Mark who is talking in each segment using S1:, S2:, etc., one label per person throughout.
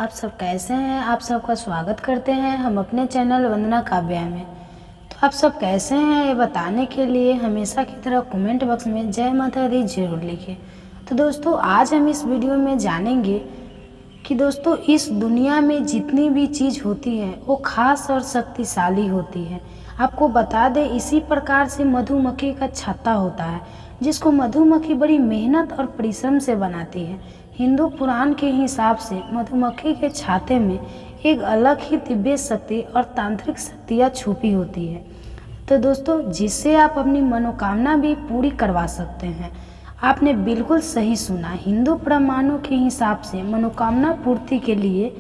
S1: आप सब कैसे हैं। आप सबका स्वागत करते हैं हम अपने चैनल वंदना काव्या में। तो आप सब कैसे हैं ये बताने के लिए हमेशा की तरह कमेंट बॉक्स में जय माता दी जरूर लिखिए। तो दोस्तों आज हम इस वीडियो में जानेंगे कि दोस्तों इस दुनिया में जितनी भी चीज़ होती है वो खास और शक्तिशाली होती है। आपको बता दें इसी प्रकार से मधुमक्खी का छत्ता होता है जिसको मधुमक्खी बड़ी मेहनत और परिश्रम से बनाती है। हिंदू पुराण के हिसाब से मधुमक्खी के छाते में एक अलग ही दिव्य शक्ति और तांत्रिक शक्तियाँ छुपी होती है। तो दोस्तों जिससे आप अपनी मनोकामना भी पूरी करवा सकते हैं। आपने बिल्कुल सही सुना, हिंदू प्रमाणों के हिसाब से मनोकामना पूर्ति के लिए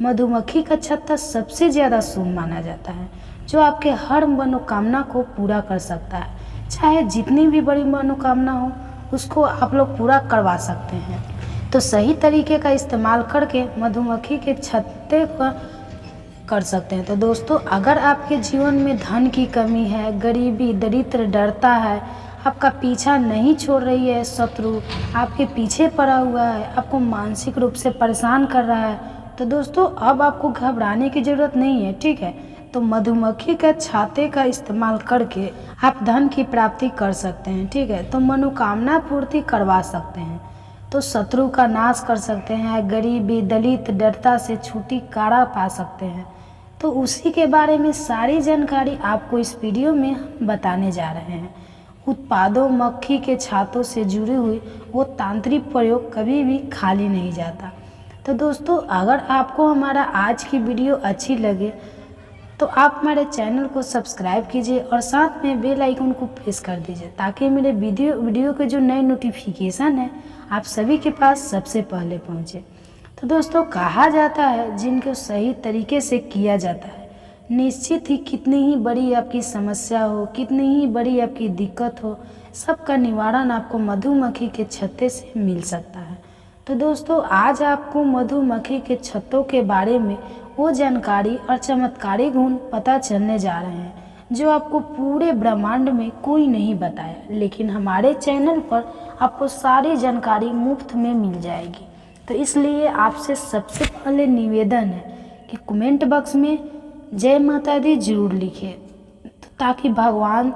S1: मधुमक्खी का छत्ता सबसे ज़्यादा शुभ माना जाता है, जो आपके हर मनोकामना को पूरा कर सकता है। चाहे जितनी भी बड़ी मनोकामना हो उसको आप लोग पूरा करवा सकते हैं। तो सही तरीके का इस्तेमाल करके मधुमक्खी के छत्ते का कर सकते हैं। तो दोस्तों अगर आपके जीवन में धन की कमी है, गरीबी दरिद्र डरता है, आपका पीछा नहीं छोड़ रही है, शत्रु आपके पीछे पड़ा हुआ है, आपको मानसिक रूप से परेशान कर रहा है, तो दोस्तों अब आपको घबराने की ज़रूरत नहीं है। ठीक है, तो मधुमक्खी के छाते का इस्तेमाल करके आप धन की प्राप्ति कर सकते हैं। ठीक है, तो मनोकामना पूर्ति करवा सकते हैं, तो शत्रु का नाश कर सकते हैं, गरीबी दलित डरता से छुटकारा पा सकते हैं। तो उसी के बारे में सारी जानकारी आपको इस वीडियो में हम बताने जा रहे हैं। उत्पादों मक्खी के छातों से जुड़ी हुई वो तांत्रिक प्रयोग कभी भी खाली नहीं जाता। तो दोस्तों अगर आपको हमारा आज की वीडियो अच्छी लगे तो आप हमारे चैनल को सब्सक्राइब कीजिए और साथ में बेल आइकन को प्रेस कर दीजिए ताकि मेरे वीडियो के जो नए नोटिफिकेशन है आप सभी के पास सबसे पहले पहुंचे। तो दोस्तों कहा जाता है जिनको सही तरीके से किया जाता है, निश्चित ही कितनी ही बड़ी आपकी समस्या हो, कितनी ही बड़ी आपकी दिक्कत हो, सबका निवारण आपको मधुमक्खी के छत्ते से मिल सकता है। तो दोस्तों आज आपको मधुमक्खी के छत्तों के बारे में वो जानकारी और चमत्कारी गुण पता चलने जा रहे हैं जो आपको पूरे ब्रह्मांड में कोई नहीं बताया, लेकिन हमारे चैनल पर आपको सारी जानकारी मुफ्त में मिल जाएगी। तो इसलिए आपसे सबसे पहले निवेदन है कि कमेंट बॉक्स में जय माता दी जरूर लिखिए, तो ताकि भगवान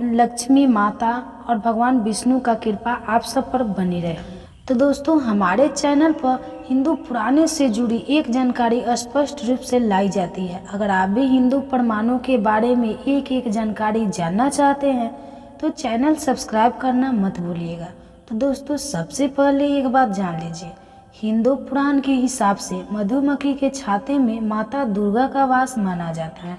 S1: लक्ष्मी माता और भगवान विष्णु का कृपा आप सब पर बनी रहे। तो दोस्तों हमारे चैनल पर हिंदू पुराने से जुड़ी एक जानकारी स्पष्ट रूप से लाई जाती है। अगर आप भी हिंदू प्रमाणों के बारे में एक एक जानकारी जानना चाहते हैं तो चैनल सब्सक्राइब करना मत भूलिएगा। तो दोस्तों सबसे पहले एक बात जान लीजिए, हिंदू पुराण के हिसाब से मधुमक्खी के छाते में माता दुर्गा का वास माना जाता है।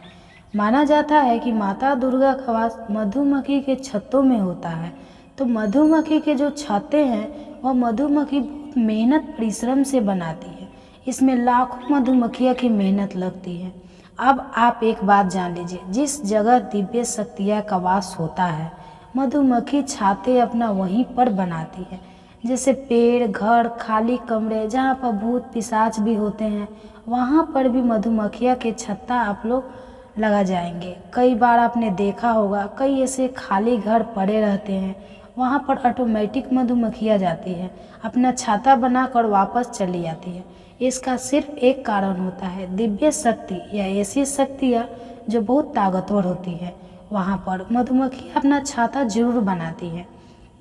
S1: माना जाता है कि माता दुर्गा का वास मधुमक्खी के छत्तों में होता है। तो मधुमक्खी के जो छत्ते हैं वह मधुमक्खी बहुत मेहनत परिश्रम से बनाती है। इसमें लाखों मधुमक्खियाँ की मेहनत लगती है। अब आप एक बात जान लीजिए, जिस जगह दिव्य शक्तियाँ का वास होता है मधुमक्खी छाते अपना वहीं पर बनाती है। जैसे पेड़ घर खाली कमरे जहाँ पर भूत पिशाच भी होते हैं वहाँ पर भी मधुमक्खियाँ के छत्ता आप लोग लगा जाएंगे। कई बार आपने देखा होगा कई ऐसे खाली घर पड़े रहते हैं, वहाँ पर ऑटोमेटिक मधुमक्खियाँ जाती है, अपना छाता बनाकर वापस चली जाती है। इसका सिर्फ एक कारण होता है, दिव्य शक्ति या ऐसी शक्तियाँ जो बहुत ताकतवर होती है, वहाँ पर मधुमक्खी अपना छाता जरूर बनाती है।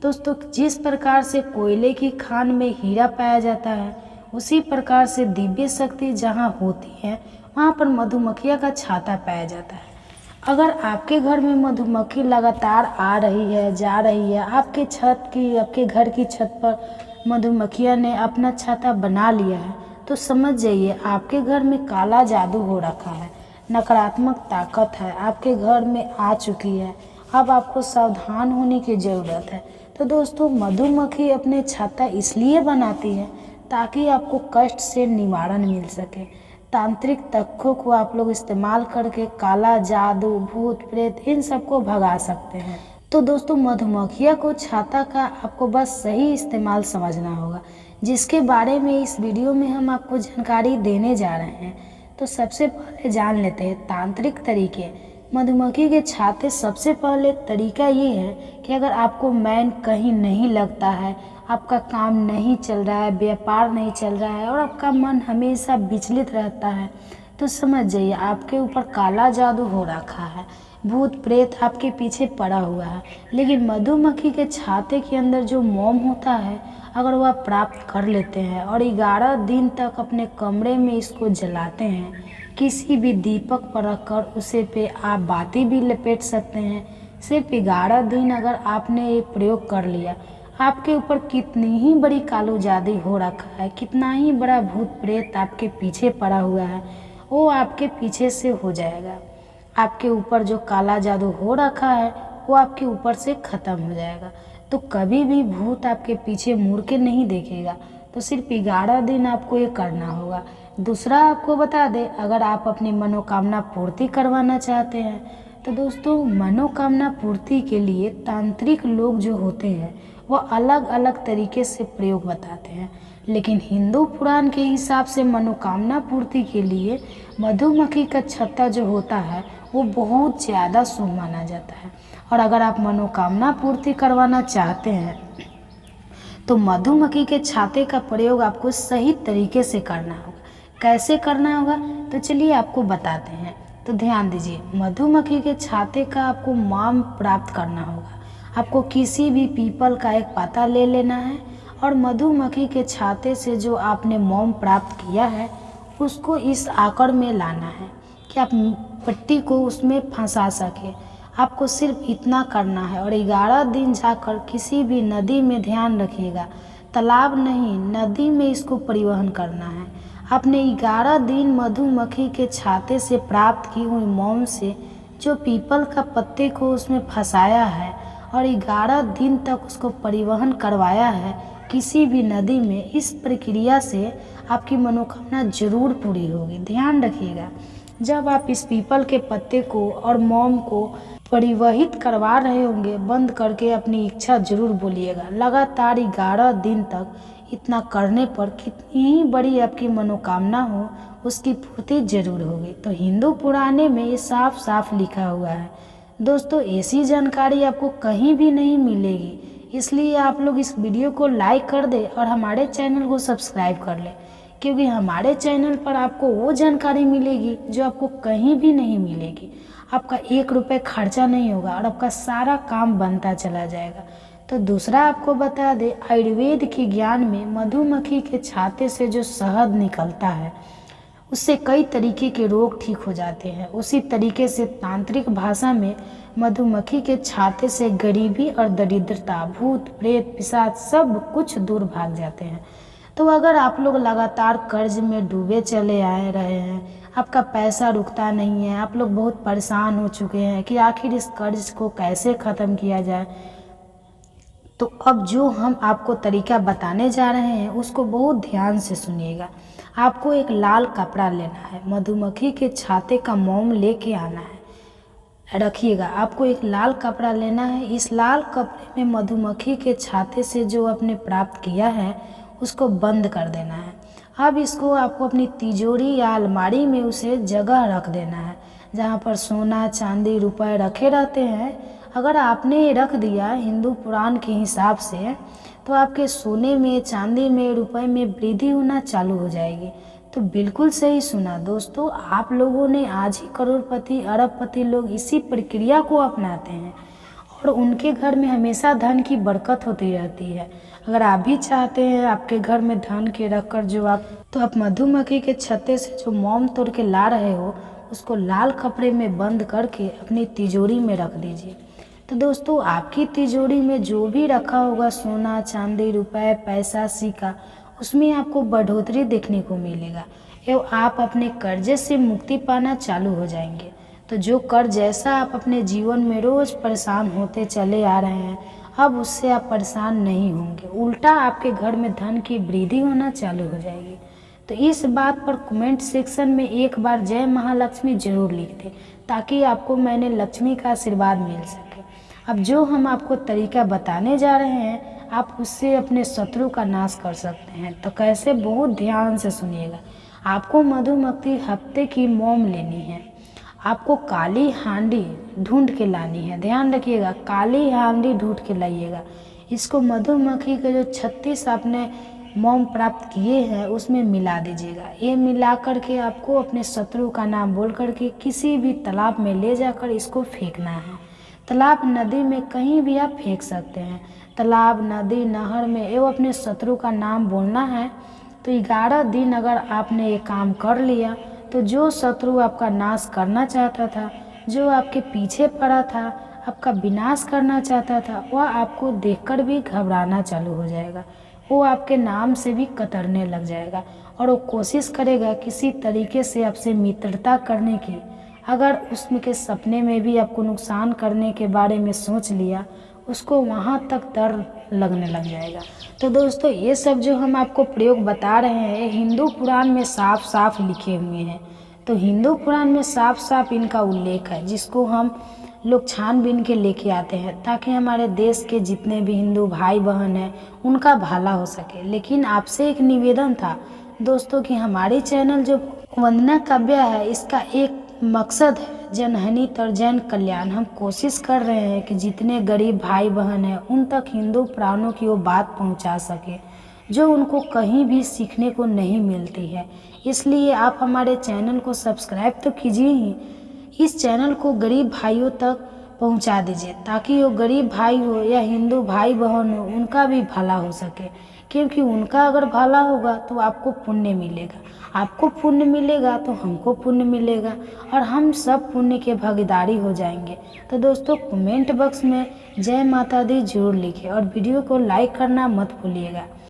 S1: दोस्तों जिस प्रकार से कोयले की खान में हीरा पाया जाता है उसी प्रकार से दिव्य शक्ति जहाँ होती है वहाँ पर मधुमक्खियाँ का छाता पाया जाता है। अगर आपके घर में मधुमक्खी लगातार आ रही है जा रही है, आपके घर की छत पर मधुमक्खियाँ ने अपना छाता बना लिया है, तो समझ जाइए आपके घर में काला जादू हो रखा है, नकारात्मक ताकत है आपके घर में आ चुकी है। अब आपको सावधान होने की ज़रूरत है। तो दोस्तों मधुमक्खी अपने छाता इसलिए बनाती है ताकि आपको कष्ट से निवारण मिल सके। तांत्रिक तत्वों को आप लोग इस्तेमाल करके काला जादू भूत प्रेत इन सबको भगा सकते हैं। तो दोस्तों मधुमक्खियाँ को छाता का आपको बस सही इस्तेमाल समझना होगा, जिसके बारे में इस वीडियो में हम आपको जानकारी देने जा रहे हैं। तो सबसे पहले जान लेते हैं तांत्रिक तरीके। मधुमक्खी के छाते सबसे पहले तरीका ये है कि अगर आपको मैन कहीं नहीं लगता है, आपका काम नहीं चल रहा है, व्यापार नहीं चल रहा है और आपका मन हमेशा विचलित रहता है, तो समझ जाइए आपके ऊपर काला जादू हो रखा है। भूत प्रेत आपके पीछे पड़ा हुआ है। लेकिन मधुमक्खी के छाते के अंदर जो मोम होता है, अगर वह प्राप्त कर लेते हैं और 11 दिन तक अपने कमरे में इसको जलाते हैं, किसी भी दीपक पर रखकर उसे पे आप बाती भी लपेट सकते हैं। सिर्फ 11 दिन अगर आपने ये प्रयोग कर लिया, आपके ऊपर कितनी ही बड़ी कालो जादू हो रखा है, कितना ही बड़ा भूत प्रेत आपके पीछे पड़ा हुआ है, वो आपके पीछे से हो जाएगा। आपके ऊपर जो काला जादू हो रखा है वो आपके ऊपर से ख़त्म हो जाएगा। तो कभी भी भूत आपके पीछे मुड़ के नहीं देखेगा। तो सिर्फ 11 दिन आपको ये करना होगा। दूसरा आपको बता दें, अगर आप अपनी मनोकामना पूर्ति करवाना चाहते हैं तो दोस्तों, मनोकामना पूर्ति के लिए तांत्रिक लोग जो होते हैं वो अलग अलग तरीके से प्रयोग बताते हैं। लेकिन हिंदू पुराण के हिसाब से मनोकामना पूर्ति के लिए मधुमक्खी का छत्ता जो होता है वो बहुत ज़्यादा शुभ माना जाता है। और अगर आप मनोकामना पूर्ति करवाना चाहते हैं तो मधुमक्खी के छाते का प्रयोग आपको सही तरीके से करना होगा। कैसे करना होगा तो चलिए आपको बताते हैं। तो ध्यान दीजिए, मधुमक्खी के छाते का आपको मोम प्राप्त करना होगा। आपको किसी भी पीपल का एक पत्ता ले लेना है और मधुमक्खी के छाते से जो आपने मोम प्राप्त किया है उसको इस आकार में लाना है कि आप पट्टी को उसमें फंसा सके। आपको सिर्फ इतना करना है और 11 दिन जाकर किसी भी नदी में, ध्यान रखिएगा, तालाब नहीं, नदी में इसको परिवहन करना है। आपने 11 दिन मधुमक्खी के छाते से प्राप्त की हुई मोम से जो पीपल का पत्ते को उसमें फंसाया है और 11 दिन तक उसको परिवहन करवाया है किसी भी नदी में, इस प्रक्रिया से आपकी मनोकामना जरूर पूरी होगी। ध्यान रखिएगा, जब आप इस पीपल के पत्ते को और मोम को परिवहित करवा रहे होंगे, बंद करके अपनी इच्छा जरूर बोलिएगा। लगातार 11 दिन तक इतना करने पर कितनी ही बड़ी आपकी मनोकामना हो, उसकी पूर्ति जरूर होगी। तो हिंदू पुराने में ये साफ साफ लिखा हुआ है। दोस्तों, ऐसी जानकारी आपको कहीं भी नहीं मिलेगी, इसलिए आप लोग इस वीडियो को लाइक कर दें और हमारे चैनल को सब्सक्राइब कर लें, क्योंकि हमारे चैनल पर आपको वो जानकारी मिलेगी जो आपको कहीं भी नहीं मिलेगी। आपका 1 रुपये खर्चा नहीं होगा और आपका सारा काम बनता चला जाएगा। तो दूसरा आपको बता दें, आयुर्वेद के ज्ञान में मधुमक्खी के छाते से जो शहद निकलता है उससे कई तरीके के रोग ठीक हो जाते हैं। उसी तरीके से तांत्रिक भाषा में मधुमक्खी के छाते से गरीबी और दरिद्रता, भूत प्रेत, पिशाच सब कुछ दूर भाग जाते हैं। तो अगर आप लोग लगातार कर्ज में डूबे चले आए रहे हैं, आपका पैसा रुकता नहीं है, आप लोग बहुत परेशान हो चुके हैं कि आखिर इस कर्ज को कैसे ख़त्म किया जाए, तो अब जो हम आपको तरीका बताने जा रहे हैं उसको बहुत ध्यान से सुनिएगा। आपको एक लाल कपड़ा लेना है, मधुमक्खी के छाते का मोम लेके आना है। रखिएगा, आपको एक लाल कपड़ा लेना है। इस लाल कपड़े में मधुमक्खी के छाते से जो आपने प्राप्त किया है उसको बंद कर देना है। अब इसको आपको अपनी तिजोरी या अलमारी में उसे जगह रख देना है जहाँ पर सोना, चांदी, रुपए रखे रहते हैं। अगर आपने रख दिया हिंदू पुराण के हिसाब से, तो आपके सोने में, चांदी में, रुपए में वृद्धि होना चालू हो जाएगी। तो बिल्कुल सही सुना दोस्तों, आप लोगों ने आज ही करोड़पति, अरबपति लोग इसी प्रक्रिया को अपनाते हैं और उनके घर में हमेशा धन की बरकत होती रहती है। अगर आप भी चाहते हैं आपके घर में धन के रखकर तो आप मधुमक्खी के छत्ते से जो मोम तोड़ के ला रहे हो उसको लाल कपड़े में बंद करके अपनी तिजोरी में रख दीजिए। तो दोस्तों, आपकी तिजोरी में जो भी रखा होगा सोना, चांदी, रुपए, पैसा, सिक्का, उसमें आपको बढ़ोतरी देखने को मिलेगा एवं आप अपने कर्जे से मुक्ति पाना चालू हो जाएंगे। तो जो कर्ज जैसा आप अपने जीवन में रोज़ परेशान होते चले आ रहे हैं, अब उससे आप परेशान नहीं होंगे, उल्टा आपके घर में धन की वृद्धि होना चालू हो जाएगी। तो इस बात पर कमेंट सेक्शन में एक बार जय महालक्ष्मी जरूर लिख दें, ताकि आपको मैंने लक्ष्मी का आशीर्वाद मिल सके। अब जो हम आपको तरीका बताने जा रहे हैं, आप उससे अपने शत्रु का नाश कर सकते हैं। तो कैसे, बहुत ध्यान से सुनिएगा। आपको मधुमक्खी हफ्ते की मोम लेनी है। आपको काली हांडी ढूंढ के लानी है। ध्यान रखिएगा, काली हांडी ढूंढ के लाइएगा। इसको मधुमक्खी के जो 36 आपने मोम प्राप्त किए हैं उसमें मिला दीजिएगा। ये मिला करके आपको अपने शत्रु का नाम बोल करके किसी भी तालाब में ले जाकर इसको फेंकना है। तालाब नदी में कहीं भी आप फेंक सकते हैं। तालाब नदी नहर में एवं अपने शत्रु का नाम बोलना है। तो 11 दिन अगर आपने ये काम कर लिया तो जो शत्रु आपका नाश करना चाहता था, जो आपके पीछे पड़ा था, आपका विनाश करना चाहता था, वह आपको देखकर भी घबराना चालू हो जाएगा। वो आपके नाम से भी कतरने लग जाएगा और वो कोशिश करेगा किसी तरीके से आपसे मित्रता करने की। अगर उसके सपने में भी आपको नुकसान करने के बारे में सोच लिया, उसको वहाँ तक डर लगने लग जाएगा। तो दोस्तों ये सब जो हम आपको प्रयोग बता रहे हैं हिंदू पुराण में साफ साफ लिखे हुए हैं। तो हिंदू पुराण में साफ साफ इनका उल्लेख है, जिसको हम लोग छानबीन के लेके आते हैं ताकि हमारे देश के जितने भी हिंदू भाई बहन हैं उनका भला हो सके। लेकिन आपसे एक निवेदन था दोस्तों कि हमारे चैनल जो वंदना काव्य है इसका एक मकसद है जनहित और जन कल्याण। हम कोशिश कर रहे हैं कि जितने गरीब भाई बहन हैं उन तक हिंदू पुराणों की वो बात पहुंचा सके जो उनको कहीं भी सीखने को नहीं मिलती है। इसलिए आप हमारे चैनल को सब्सक्राइब तो कीजिए ही, इस चैनल को गरीब भाइयों तक पहुंचा दीजिए ताकि वो गरीब भाई हो या हिंदू भाई बहन हो उनका भी भला हो सके। क्योंकि उनका अगर भला होगा तो आपको पुण्य मिलेगा, आपको पुण्य मिलेगा तो हमको पुण्य मिलेगा और हम सब पुण्य के भागीदारी हो जाएंगे। तो दोस्तों कमेंट बॉक्स में जय माता दी जरूर लिखें और वीडियो को लाइक करना मत भूलिएगा।